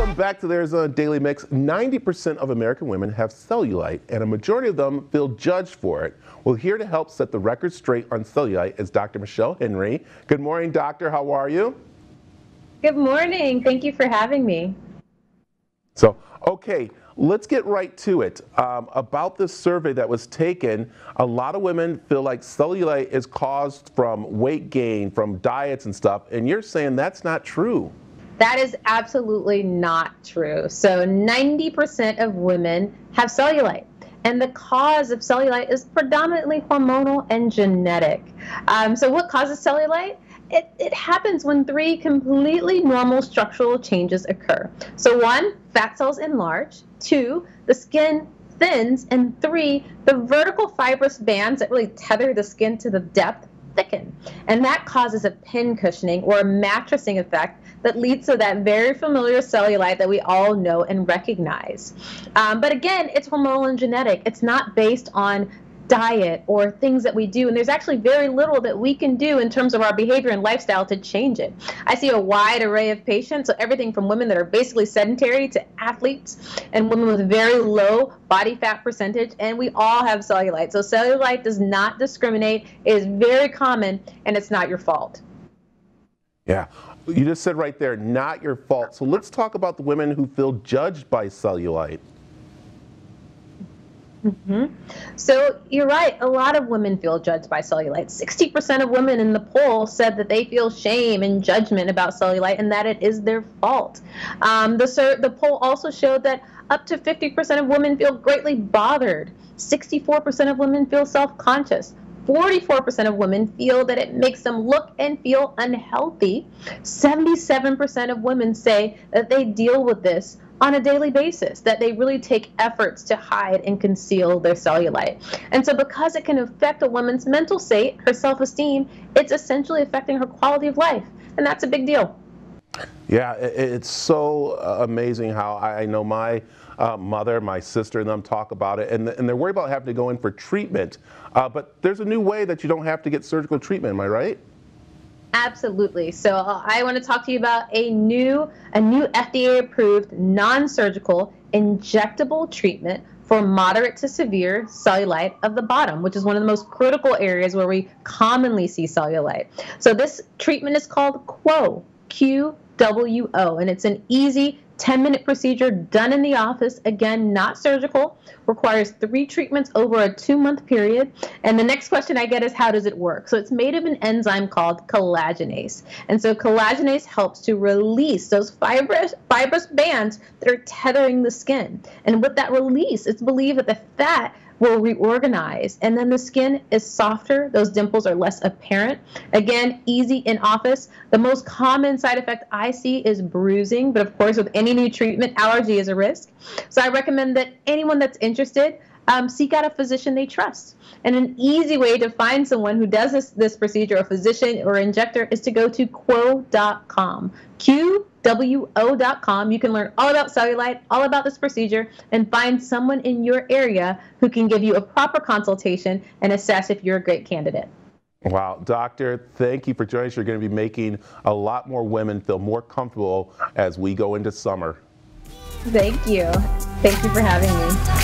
Welcome back to the Arizona Daily Mix. 90% of American women have cellulite, and a majority of them feel judged for it. Well, here to help set the record straight on cellulite is Dr. Michelle Henry. Good morning, doctor. How are you? Good morning. Thank you for having me. So, okay, let's get right to it. About this survey that was taken, a lot of women feel like cellulite is caused from weight gain, from diets and stuff, and you're saying that's not true. That is absolutely not true. So 90% of women have cellulite. And the cause of cellulite is predominantly hormonal and genetic. So what causes cellulite? It happens when three completely normal structural changes occur. So 1, fat cells enlarge. 2, the skin thins. And 3, the vertical fibrous bands that really tether the skin to the depth thicken. And that causes a pin cushioning or a mattressing effect that leads to that very familiar cellulite that we all know and recognize. But again, it's hormonal and genetic. It's not based on diet or things that we do, and there's actually very little that we can do in terms of our behavior and lifestyle to change it. I see a wide array of patients, so everything from women that are basically sedentary to athletes and women with very low body fat percentage, and we all have cellulite. So cellulite does not discriminate. It is very common, and it's not your fault. Yeah, you just said right there, not your fault. So let's talk about the women who feel judged by cellulite. So you're right, a lot of women feel judged by cellulite. 60% of women in the poll said that they feel shame and judgment about cellulite and that it is their fault. The poll also showed that up to 50% of women feel greatly bothered. 64% of women feel self-conscious. 44% of women feel that it makes them look and feel unhealthy. 77% of women say that they deal with this on a daily basis, that they really take efforts to hide and conceal their cellulite. And so because it can affect a woman's mental state, her self-esteem, it's essentially affecting her quality of life. And that's a big deal. Yeah, it's so amazing how I know my mother, my sister, and them talk about it, and they're worried about having to go in for treatment. But there's a new way that you don't have to get surgical treatment, am I right? Absolutely. So I want to talk to you about a new FDA-approved non-surgical injectable treatment for moderate to severe cellulite of the bottom, which is one of the most critical areas where we commonly see cellulite. So this treatment is called QWO, Q-W-O, and it's an easy 10-minute procedure done in the office, again, not surgical, requires 3 treatments over a 2-month period. And the next question I get is, how does it work? So it's made of an enzyme called collagenase. And so collagenase helps to release those fibrous bands that are tethering the skin. And with that release, it's believed that the fat will reorganize, and then the skin is softer. Those dimples are less apparent. Again, easy in office. The most common side effect I see is bruising, but of course with any new treatment, allergy is a risk. So I recommend that anyone that's interested seek out a physician they trust. And an easy way to find someone who does this procedure, a physician or injector, is to go to QWO.com. QWO.com. You can learn all about cellulite, all about this procedure, and find someone in your area who can give you a proper consultation and assess if you're a great candidate. Wow, doctor, thank you for joining us. You're going to be making a lot more women feel more comfortable as we go into summer. Thank you. Thank you for having me.